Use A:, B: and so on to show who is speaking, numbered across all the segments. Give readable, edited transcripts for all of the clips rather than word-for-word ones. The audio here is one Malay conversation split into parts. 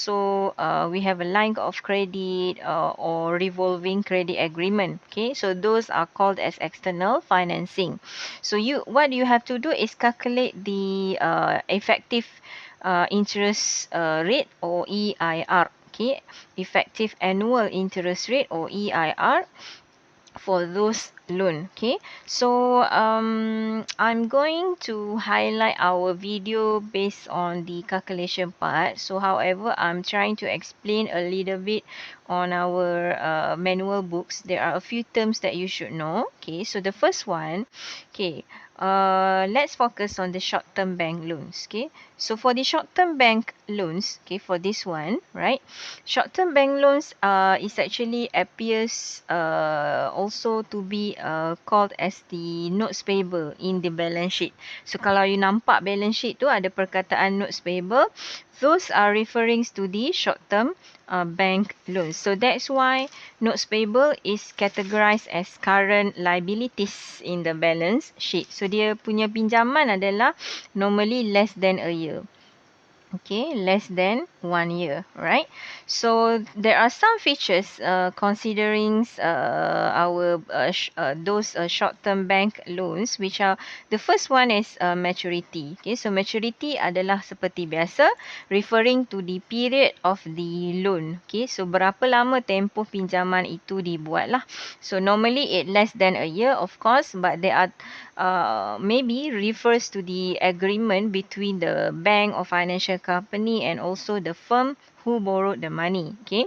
A: also we have a line of credit or revolving credit agreement. Okay, so those are called as external financing. So what you have to do is calculate the effective interest rate or EIR. Okay, effective annual interest rate or EIR for those loan. Okay, so I'm going to highlight our video based on the calculation part. So however, I'm trying to explain a little bit on our manual books. There are a few terms that you should know. Okay, so the first one, okay, let's focus on the short-term bank loans. Okay, so for the short-term bank loans, okay, for this one, right? Short-term bank loans is actually appears also to be called as the notes payable in the balance sheet. So kalau you nampak balance sheet tu ada perkataan notes payable, those are referring to the short-term bank loans. So that's why notes payable is categorized as current liabilities in the balance sheet. So dia punya pinjaman adalah normally less than a year. Okay, less than 1 year, right? So there are some features considering those short-term bank loans, which are the first one is maturity. Okay, so maturity adalah seperti biasa referring to the period of the loan. Okay, so berapa lama tempoh pinjaman itu dibuat lah. So normally it less than a year, of course, but there are maybe refers to the agreement between the bank or financial company and also the firm who borrowed the money. Okay,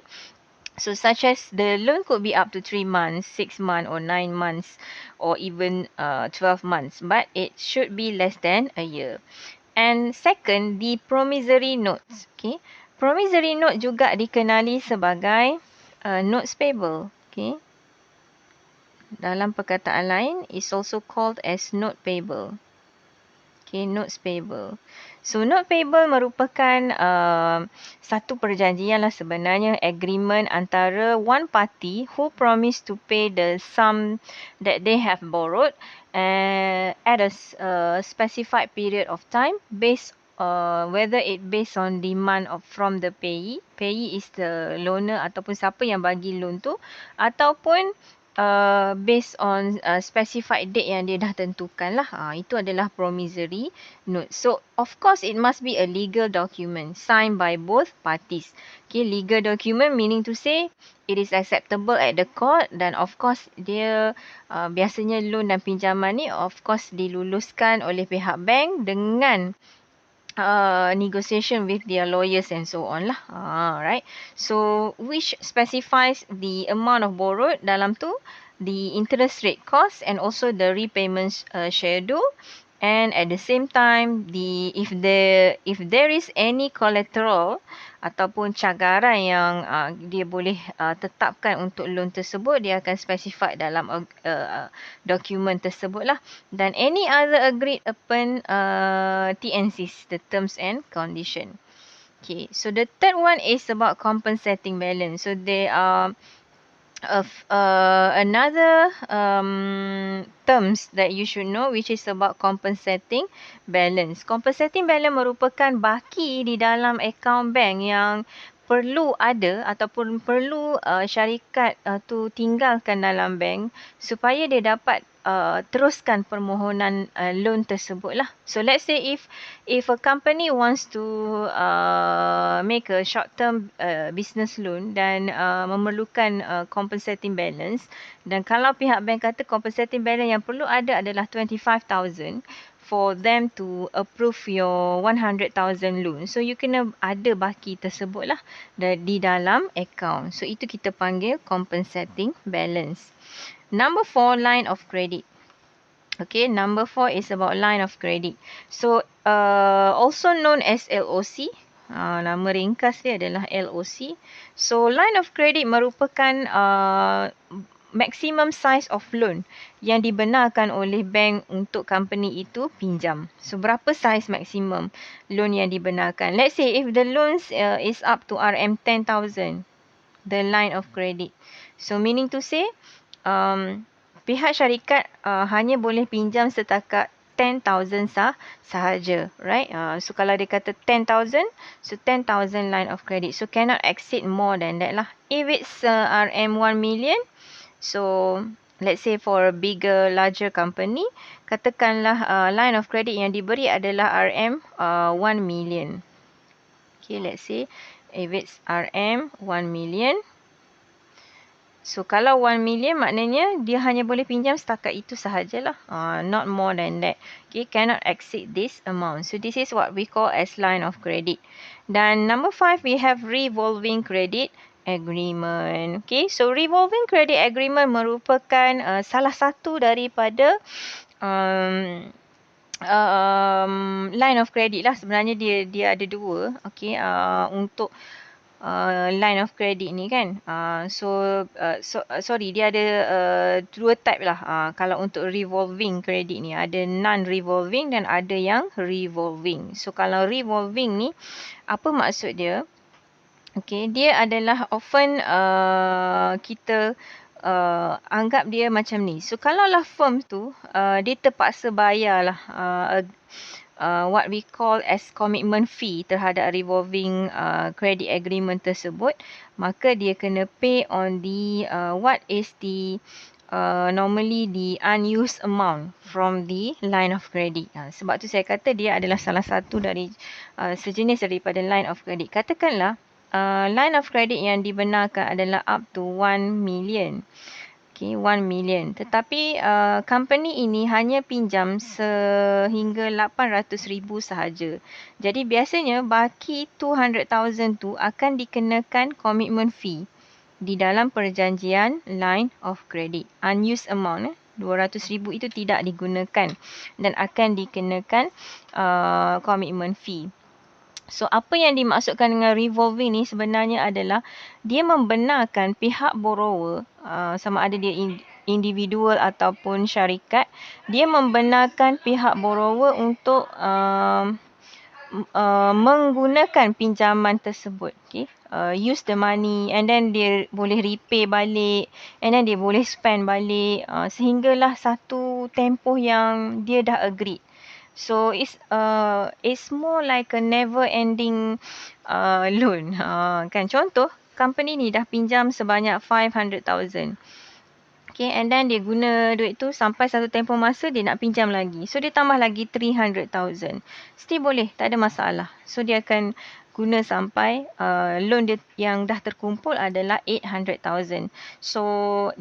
A: so such as the loan could be up to 3 months, 6 months or 9 months or even 12 months, but it should be less than a year. And second, the promissory notes. Okay, promissory note juga dikenali sebagai notes payable. Okay, dalam perkataan lain is also called as note payable. Okay, notes payable. So note payable merupakan satu perjanjian lah sebenarnya, agreement antara one party who promise to pay the sum that they have borrowed at a specified period of time based whether it based on demand from the payee. Payee is the loaner ataupun siapa yang bagi loan tu, ataupun based on specified date yang dia dah tentukan lah. Itu adalah promissory note. So of course it must be a legal document signed by both parties. Okay, legal document meaning to say it is acceptable at the court, dan of course dia biasanya loan dan pinjaman ni of course diluluskan oleh pihak bank dengan negotiation with their lawyers and so on lah. Right. So which specifies the amount of borrowed dalam tu, the interest rate cost and also the repayment schedule, and at the same time if there is any collateral ataupun cagaran yang dia boleh tetapkan untuk loan tersebut, dia akan specify dalam dokumen tersebut lah. Dan any other agreed upon TNCs, the terms and condition. Okay, so the third one is about compensating balance. So there are another terms that you should know, which is about compensating balance. Compensating balance merupakan baki di dalam akaun bank yang perlu ada ataupun perlu syarikat tu tinggalkan dalam bank supaya dia dapat teruskan permohonan loan tersebut lah. So let's say if a company wants to make a short term business loan dan memerlukan compensating balance, dan kalau pihak bank kata compensating balance yang perlu ada adalah 25,000 for them to approve your 100,000 loan. So you kena ada baki tersebut lah di dalam account. So itu kita panggil compensating balance. Number 4, line of credit. Okay, number 4 is about line of credit. So also known as LOC. Nama ringkas dia adalah LOC. So line of credit merupakan maximum size of loan yang dibenarkan oleh bank untuk company itu pinjam. So berapa size maximum loan yang dibenarkan? Let's say if the loans is up to RM10,000, the line of credit. So meaning to say pihak syarikat hanya boleh pinjam setakat 10,000 sahaja, right? So kalau dia kata 10,000, so 10,000 line of credit. So cannot exceed more than that lah. If it's RM 1 million, so let's say for a bigger, larger company, katakanlah line of credit yang diberi adalah RM 1 million. Okay, let's say if it's RM 1 million. So kalau 1 million maknanya dia hanya boleh pinjam setakat itu sahajalah. Not more than that. Okay, cannot exceed this amount. So this is what we call as line of credit. Dan number 5, we have revolving credit agreement. Okay, so revolving credit agreement merupakan salah satu daripada line of credit lah. Sebenarnya dia ada dua. Okay, untuk line of credit ni kan. Sorry, dia ada dua type lah. Kalau untuk revolving credit ni ada non-revolving dan ada yang revolving. So kalau revolving ni, apa maksud dia? Okay, dia adalah often kita anggap dia macam ni. So kalau lah firm tu dia terpaksa bayar lah what we call as commitment fee terhadap revolving credit agreement tersebut, maka dia kena pay on the what is the normally the unused amount from the line of credit. Sebab tu saya kata dia adalah salah satu dari sejenis daripada line of credit. Katakanlah line of credit yang dibenarkan adalah up to 1 million. Okay, 1 million. Tetapi company ini hanya pinjam sehingga 800,000 sahaja. Jadi biasanya baki 200,000 tu akan dikenakan commitment fee di dalam perjanjian line of credit. Unused amount 200,000 itu tidak digunakan dan akan dikenakan commitment fee. So apa yang dimaksudkan dengan revolving ni sebenarnya adalah dia membenarkan pihak borrower, sama ada dia individual ataupun syarikat, dia membenarkan pihak borrower untuk menggunakan pinjaman tersebut. Okay? Use the money and then dia boleh repay balik and then dia boleh spend balik sehinggalah satu tempoh yang dia dah agreed. So it's more like a never ending loan. Kan contoh, company ni dah pinjam sebanyak 500,000. Okay, and then dia guna duit tu sampai satu tempoh masa dia nak pinjam lagi. So dia tambah lagi 300,000. Still boleh, tak ada masalah. So dia akan guna sampai loan dia yang dah terkumpul adalah 800,000. So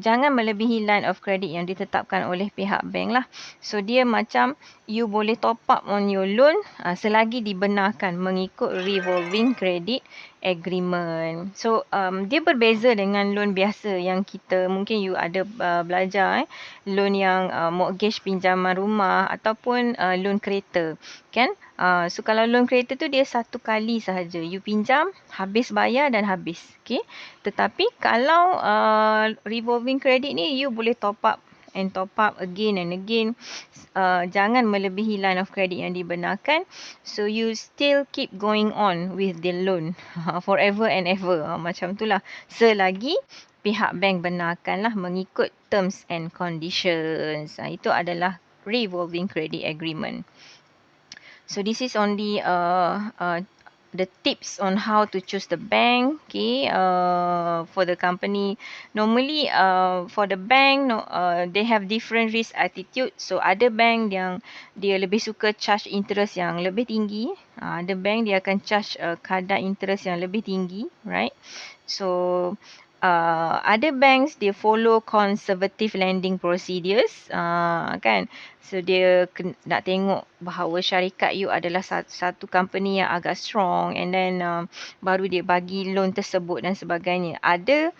A: jangan melebihi line of credit yang ditetapkan oleh pihak bank lah. So dia macam you boleh top up on your loan selagi dibenarkan mengikut revolving credit agreement. So dia berbeza dengan loan biasa yang kita mungkin you ada belajar loan yang mortgage pinjaman rumah ataupun loan kereta kan. So kalau loan kereta tu dia satu kali sahaja you pinjam, habis bayar dan habis. Okay. Tetapi kalau revolving credit ni you boleh top up and top up again and again. Jangan melebihi line of credit yang dibenarkan. So you still keep going on with the loan forever and ever. Macam itulah. Selagi pihak bank benarkanlah mengikut terms and conditions. Itu adalah revolving credit agreement. So this is on the tips on how to choose the bank, okay, for the company. Normally for the bank, they have different risk attitude. So ada bank yang dia lebih suka charge interest yang lebih tinggi. Ada bank dia akan charge kadar interest yang lebih tinggi, right? So ada banks dia follow conservative lending procedures, kan? So dia nak tengok bahawa syarikat you adalah satu company yang agak strong and then baru dia bagi loan tersebut dan sebagainya. Ada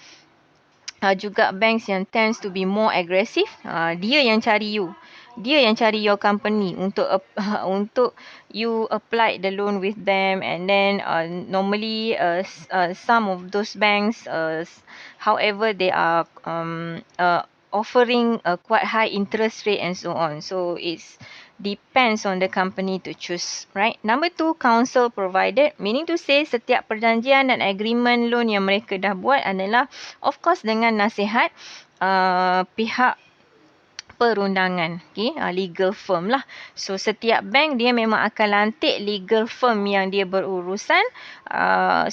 A: juga banks yang tends to be more aggressive. Dia yang cari you. Dia yang cari your company untuk you apply the loan with them, and then normally some of those banks however they are offering a quite high interest rate and so on. So it's depends on the company to choose, right? Number 2, counsel provided, meaning to say setiap perjanjian dan agreement loan yang mereka dah buat adalah of course dengan nasihat pihak perundangan. Okay, legal firm lah. So setiap bank dia memang akan lantik legal firm yang dia berurusan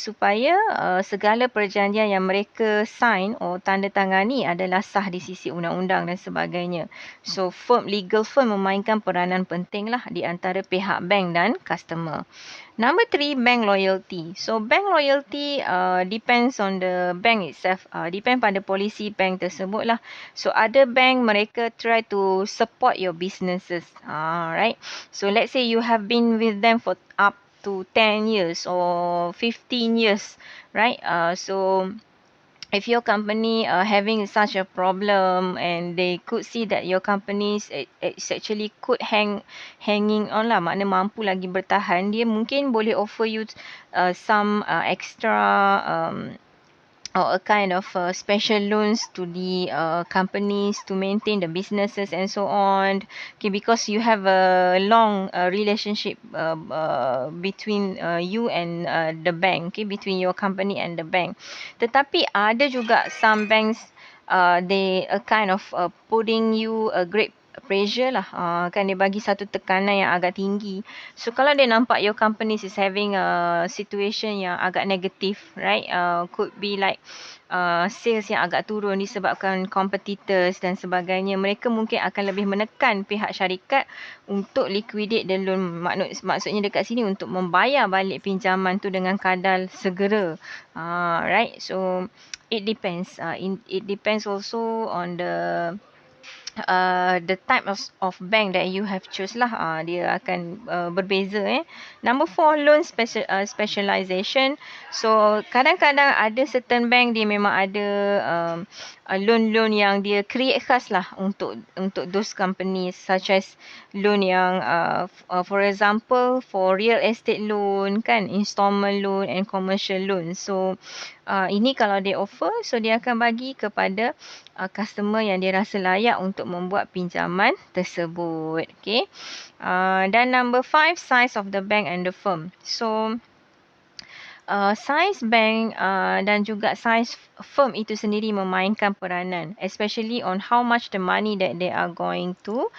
A: supaya segala perjanjian yang mereka sign atau tanda tangani adalah sah di sisi undang-undang dan sebagainya. So legal firm memainkan peranan penting lah di antara pihak bank dan customer. Number 3, bank loyalty. So bank loyalty depends on the bank itself. Depend pada polisi bank tersebut lah. So other bank mereka try to support your businesses. Right. So let's say you have been with them for up to 10 years or 15 years. Right. So if your company having such a problem and they could see that your company it's actually could hanging on lah, makna mampu lagi bertahan, dia mungkin boleh offer you some extra or a kind of special loans to the companies to maintain the businesses and so on. Okay, because you have a long relationship between you and the bank, okay, between your company and the bank. Tetapi ada juga some banks they kind of putting you a great pressure lah, kan dia bagi satu tekanan yang agak tinggi. So kalau dia nampak your company is having a situation yang agak negatif, right, could be like sales yang agak turun disebabkan competitors dan sebagainya, mereka mungkin akan lebih menekan pihak syarikat untuk liquidate the loan. Maksudnya dekat sini untuk membayar balik pinjaman tu dengan kadar segera. Right, so it depends. It depends also on the type of bank that you have choose lah. Dia akan berbeza. Number 4, loan specialization. So kadang-kadang ada certain bank dia memang ada loan yang dia create khas lah untuk those companies, such as loan yang for example for real estate loan kan, installment loan and commercial loan. So ini kalau dia offer, so dia akan bagi kepada customer yang dia rasa layak untuk membuat pinjaman tersebut. Okay. Dan number 5, size of the bank and the firm. So size bank dan juga size firm itu sendiri memainkan peranan, especially on how much the money that they are going to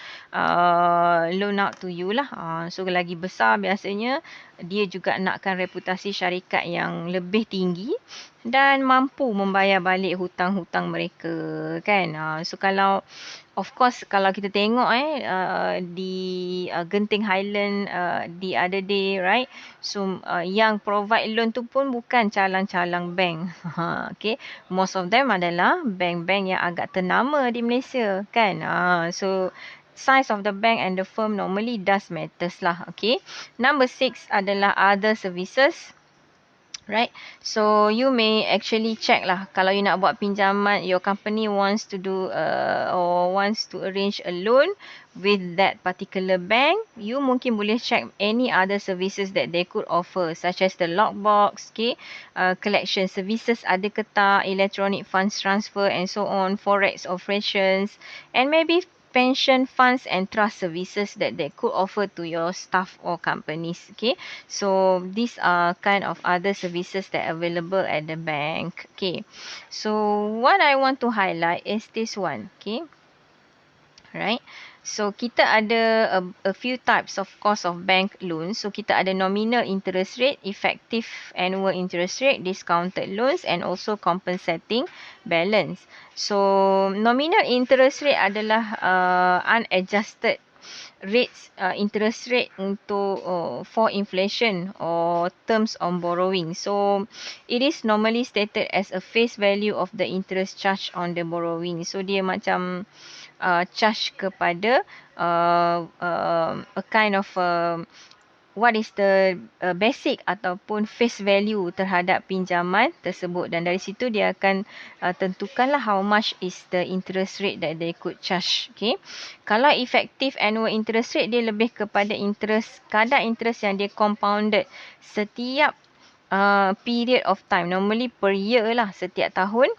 A: loan out to you lah. So lagi besar biasanya dia juga nakkan reputasi syarikat yang lebih tinggi dan mampu membayar balik hutang-hutang mereka kan. So kalau of course kalau kita tengok di Genting Highland the other day, right, so yang provide loan tu pun bukan calang-calang bank. Okay, most of them adalah bank-bank yang agak ternama di Malaysia kan. So size of the bank and the firm normally does matters lah. Okay, number 6 adalah other services. Right, so you may actually check lah, kalau you nak buat pinjaman, your company wants to do or wants to arrange a loan with that particular bank, you mungkin boleh check any other services that they could offer, such as the lockbox, okay, collection services ada ke tak, electronic funds transfer and so on, forex operations, and maybe pension funds and trust services that they could offer to your staff or companies. Okay, so these are kind of other services that are available at the bank. Okay, so what I want to highlight is this one. Okay, right, so kita ada a few types of cost of bank loans. So kita ada nominal interest rate, effective annual interest rate, discounted loans and also compensating balance. So nominal interest rate adalah unadjusted rates, interest rate untuk for inflation or terms on borrowing. So it is normally stated as a face value of the interest charge on the borrowing. So dia macam charge kepada a kind of what is the basic ataupun face value terhadap pinjaman tersebut, dan dari situ dia akan tentukanlah how much is the interest rate that they could charge. Okay, kalau effective annual interest rate, dia lebih kepada kadar interest yang dia compounded setiap period of time, normally per year lah, setiap tahun.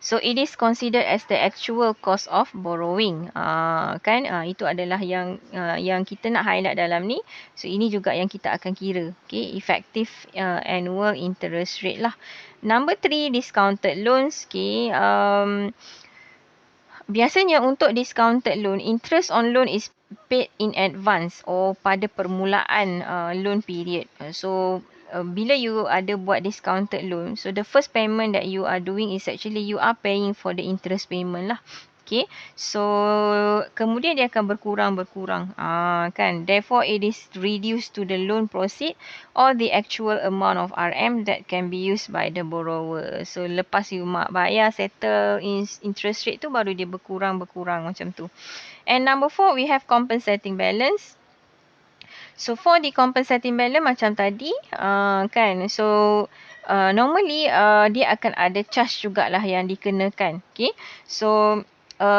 A: So it is considered as the actual cost of borrowing. Kan, itu adalah yang kita nak highlight dalam ni. So ini juga yang kita akan kira. Okay, effective annual interest rate lah. Number 3, discounted loans. Okay, biasanya untuk discounted loan, interest on loan is paid in advance pada permulaan loan period. Bila you ada buat discounted loan, so the first payment that you are doing is actually you are paying for the interest payment lah. Okay, so kemudian dia akan berkurang. Kan, therefore it is reduced to the loan proceed or the actual amount of RM that can be used by the borrower. So lepas you bayar settle interest rate tu, baru dia berkurang macam tu. And number 4, we have compensating balance. So for the compensating balance macam tadi, kan, so normally dia akan ada charge jugalah yang dikenakan. Okay, so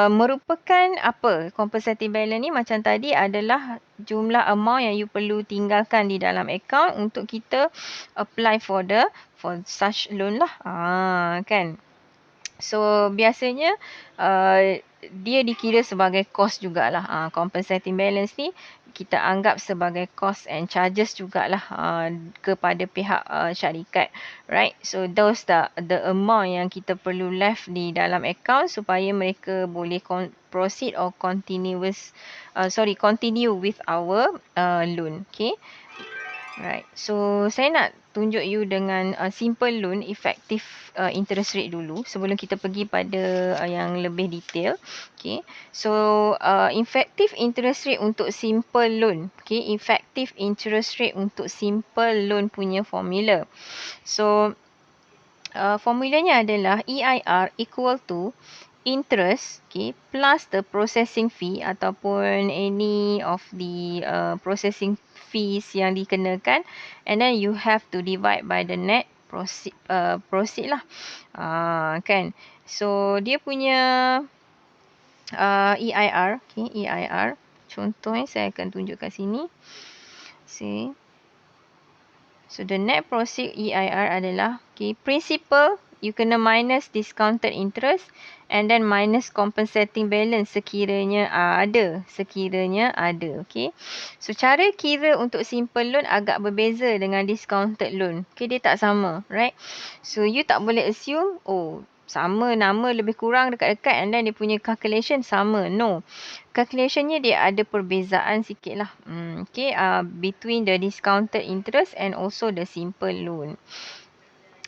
A: merupakan apa compensating balance ni? Macam tadi adalah jumlah amount yang you perlu tinggalkan di dalam account untuk kita apply for such loan lah. Kan. So biasanya dia dikira sebagai cost jugalah. Compensating balance ni kita anggap sebagai cost and charges jugalah kepada pihak syarikat, right? So those the amount yang kita perlu left di dalam account supaya mereka boleh proceed or continue with our loan. Okay, right. So saya nak tunjuk you dengan simple loan effective interest rate dulu sebelum kita pergi pada yang lebih detail. Okay, so effective interest rate untuk simple loan. Okay, effective interest rate untuk simple loan punya formula. So formulanya adalah EIR equal to interest, okay, plus the processing fee ataupun any of the processing fees yang dikenakan, and then you have to divide by the net proceed lah. Kan, so dia punya EIR, okay, EIR contoh saya akan tunjuk kat sini. See, so the net proceed EIR adalah, okay, principal you kena minus discounted interest and then minus compensating balance sekiranya ada. Okay, so cara kira untuk simple loan agak berbeza dengan discounted loan. Okay, dia tak sama, right? So you tak boleh assume sama, nama lebih kurang dekat-dekat and then dia punya calculation sama. No, calculationnya dia ada perbezaan sikit lah. Okay, between the discounted interest and also the simple loan.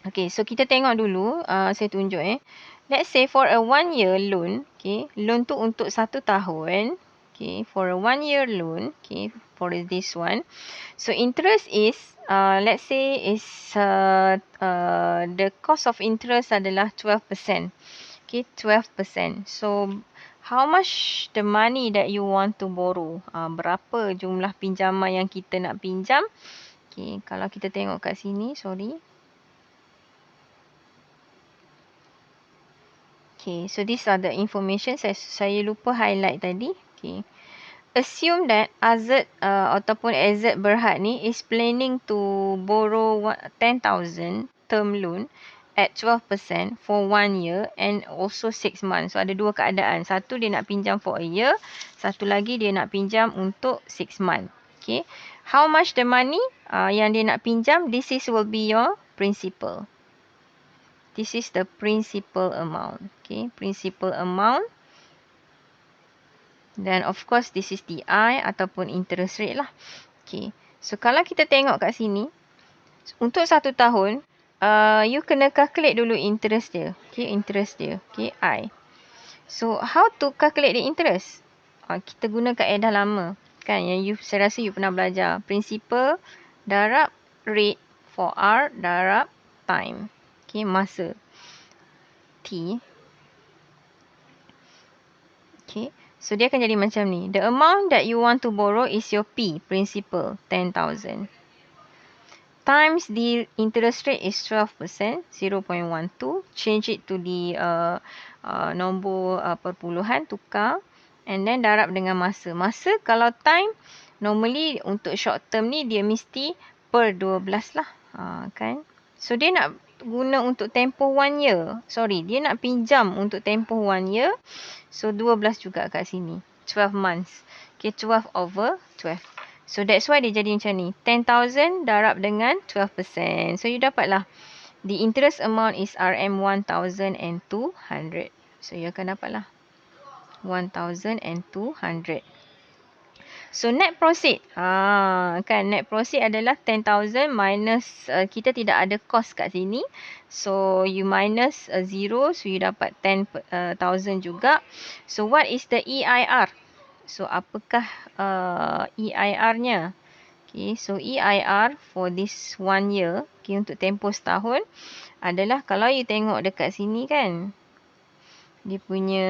A: Okay, so kita tengok dulu, saya tunjuk Let's say for a 1 year loan, okay, loan tu untuk 1 tahun, okay, for a 1 year loan, okay, for this one. So interest is, let's say is the cost of interest adalah 12%. Okay, 12%. So how much the money that you want to borrow? Berapa jumlah pinjaman yang kita nak pinjam? Okay, kalau kita tengok kat sini, sorry. Okay, so these are the information saya lupa highlight tadi. Okay, assume that Azad ataupun Azad Berhad ni is planning to borrow 10,000 term loan at 12% for 1 year and also 6 months. So ada dua keadaan. Satu dia nak pinjam for a year, satu lagi dia nak pinjam untuk 6 months. Okay, how much the money yang dia nak pinjam? This will be your principal. This is the principal amount. Okay, principal amount. Then of course this is the I ataupun interest rate lah. Okay, so kalau kita tengok kat sini, untuk 1 tahun, you kena calculate dulu interest dia. Okay, interest dia. Okay, I. So how to calculate the interest? Kita guna kaedah lama. Kan, yang saya rasa you pernah belajar. Principal darab rate for R darab time. Okay, masa. T. Okay, so dia akan jadi macam ni. The amount that you want to borrow is your P, principal, 10,000. Times the interest rate is 12%, 0.12. Change it to the nombor perpuluhan, tukar. And then darab dengan masa. Masa kalau time, normally untuk short term ni dia mesti per 12 lah. Kan? So dia nak guna untuk tempoh 1 year. Sorry, dia nak pinjam untuk tempoh 1 year. So 12 juga kat sini. 12 months. Okay, 12 over 12. So that's why dia jadi macam ni. 10,000 darab dengan 12%. So you dapatlah. The interest amount is RM1,200. So you akan dapatlah. 1,200. So net proceed. Kan net proceed adalah 10,000 minus kita tidak ada cost kat sini. So you minus 0, so you dapat 10,000 juga. So what is the EIR? So apakah EIR-nya? Okay, so EIR for this 1 year, okay, untuk tempoh setahun adalah kalau you tengok dekat sini kan, dia punya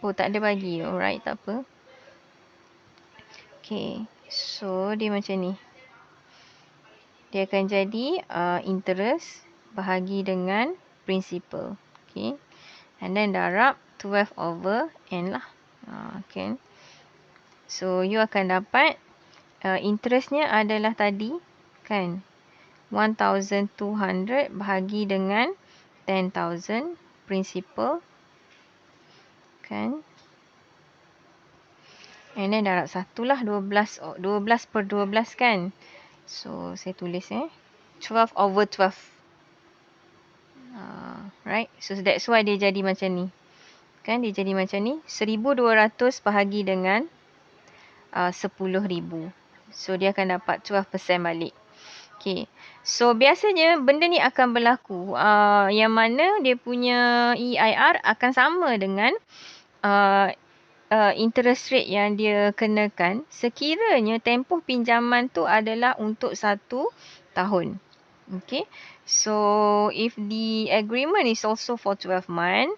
A: oh tak ada bagi. Alright, tak apa. Okay, so dia macam ni. Dia akan jadi interest bahagi dengan principal. Okay, and then darab 12 over n lah. Okay, so you akan dapat interestnya adalah tadi kan 1,200 bahagi dengan 10,000 principal kan, and then darab 1 lah, 12 per 12 kan. So saya tulis 12 over 12. Right, so that's why dia jadi macam ni kan, dia jadi macam ni 1,200 bahagi dengan 10,000. So dia akan dapat 12% balik. Okay, so biasanya benda ni akan berlaku yang mana dia punya EIR akan sama dengan interest rate yang dia kenakan sekiranya tempoh pinjaman tu adalah untuk 1 tahun. Okay, so if the agreement is also for 12 months,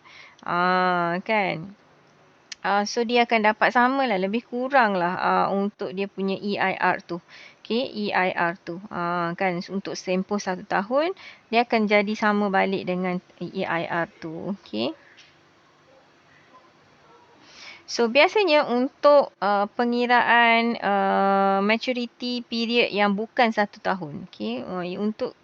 A: kan, so dia akan dapat sama lah, lebih kurang lah untuk dia punya EIR tu. Okay, EIR tu kan untuk tempoh 1 tahun dia akan jadi sama balik dengan EIR tu. Okay, so biasanya untuk pengiraan maturity period yang bukan 1 tahun, okay, untuk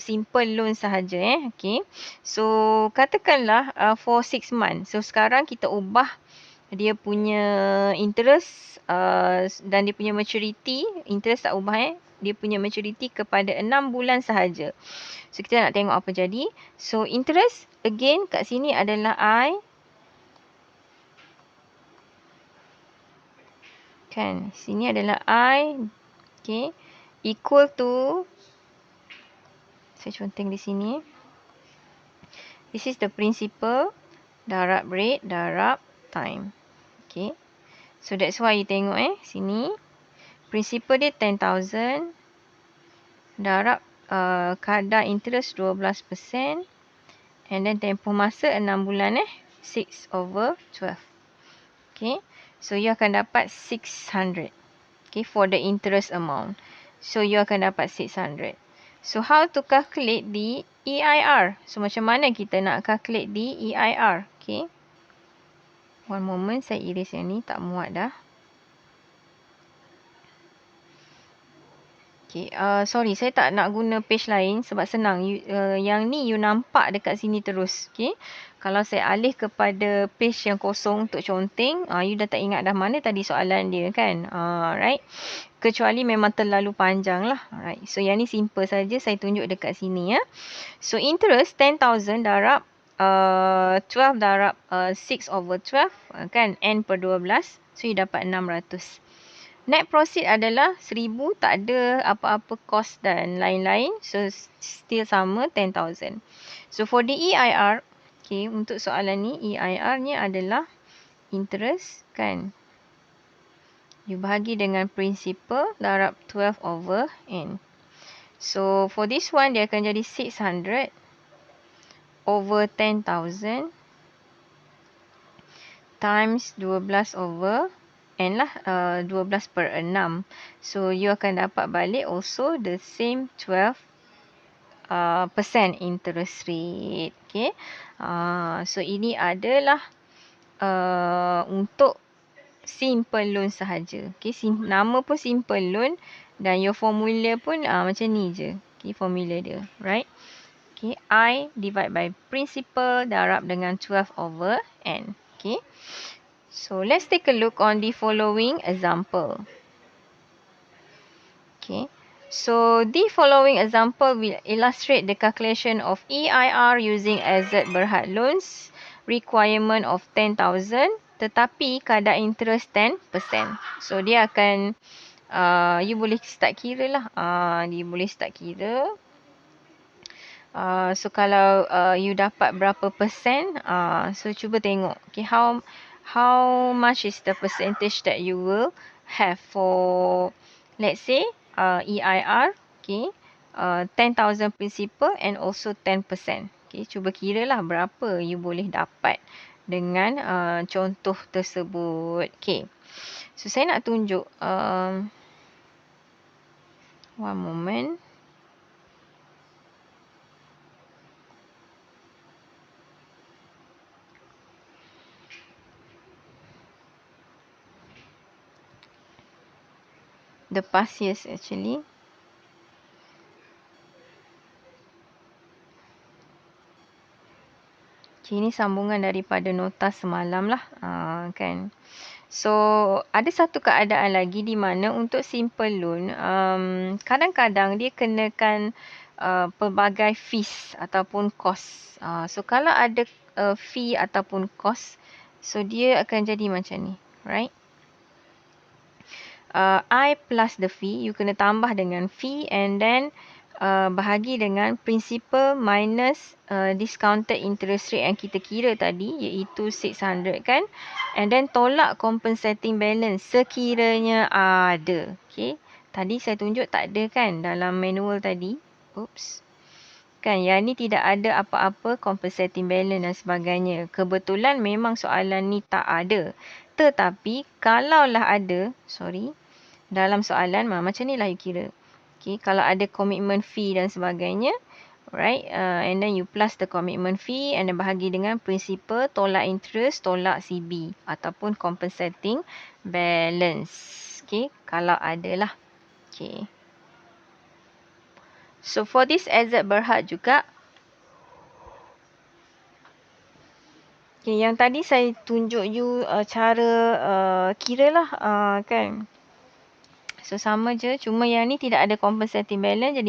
A: simple loan sahaja okay. So katakanlah for 6 months. So sekarang kita ubah dia punya interest dan dia punya maturity, interest tak ubah dia punya maturity kepada 6 bulan sahaja. So kita nak tengok apa jadi. So interest again kat sini adalah I kan, sini adalah I, okay, equal to, saya conteng di sini, this is the principal darab rate darab time. Okay, so that's why you tengok sini principal dia 10,000 darab kadar interest 12% and then tempoh masa 6 bulan 6 over 12. Okay, so you akan dapat 600. Okay, for the interest amount. So you akan dapat 600. So how to calculate the EIR? So macam mana kita nak calculate the EIR? Okay, one moment, saya erase yang ni, tak muat dah. Okay, sorry, saya tak nak guna page lain sebab senang. Yang ni you nampak dekat sini terus. Okay, kalau saya alih kepada page yang kosong untuk conteng, you dah tak ingat dah mana tadi soalan dia kan. Right, kecuali memang terlalu panjang lah. Right, so yang ni simple saja, saya tunjuk dekat sini ya. So interest 10,000 darab 12 darab 6 over 12 kan, n per 12. So you dapat 600. Net proceed adalah 1,000, tak ada apa-apa cost dan lain-lain. So still sama 10,000. So for the EIR, okay, untuk soalan ni EIR-nya adalah interest kan, you bahagi dengan principal darab 12 over n. So for this one dia akan jadi 600 over 10,000 times 12 over n lah, 12 per 6. So you akan dapat balik also the same 12% interest rate. Okay, so ini adalah untuk simple loan sahaja. Okay, nama pun simple loan dan your formula pun macam ni je. Okay, formula dia, right? Okay, I divide by principal darab dengan 12 over n. Okay, so let's take a look on the following example. Okay, So, the following example will illustrate the calculation of EIR using AZ Berhad loans requirement of 10,000 tetapi kadar interest 10%. So, dia akan you boleh start kira lah. Dia boleh start kira. So kalau you dapat berapa persen, so cuba tengok. Okay, how much is the percentage that you will have for, let's say, EIR, okay, 10,000 principal and also 10%. Okay, cuba kira lah berapa you boleh dapat dengan contoh tersebut. Okay, so saya nak tunjuk, one moment. The past years actually. Okay, ini sambungan daripada nota semalam lah. Kan. So, ada satu keadaan lagi di mana untuk simple loan, kadang-kadang dia kenakan pelbagai fees ataupun cost. So, kalau ada fee ataupun cost, so dia akan jadi macam ni. Right? I plus the fee, you kena tambah dengan fee and then bahagi dengan principal minus discounted interest rate yang kita kira tadi, iaitu 600 kan, and then tolak compensating balance sekiranya ada. Okay, tadi saya tunjuk tak ada kan dalam manual tadi. Oops. Kan, yang ni tidak ada apa-apa compensating balance dan sebagainya. Kebetulan memang soalan ni tak ada. Tetapi kalaulah ada, dalam soalan macam ni lah you kira. Okay, kalau ada commitment fee dan sebagainya, right, and then you plus the commitment fee and then bahagi dengan principal, tolak interest, tolak CB ataupun compensating balance. Okay, kalau ada lah. Okay. So for this AZ Berhad juga, okay, yang tadi saya tunjuk you cara kira lah, kan. So sama je, cuma yang ni tidak ada compensating balance, jadi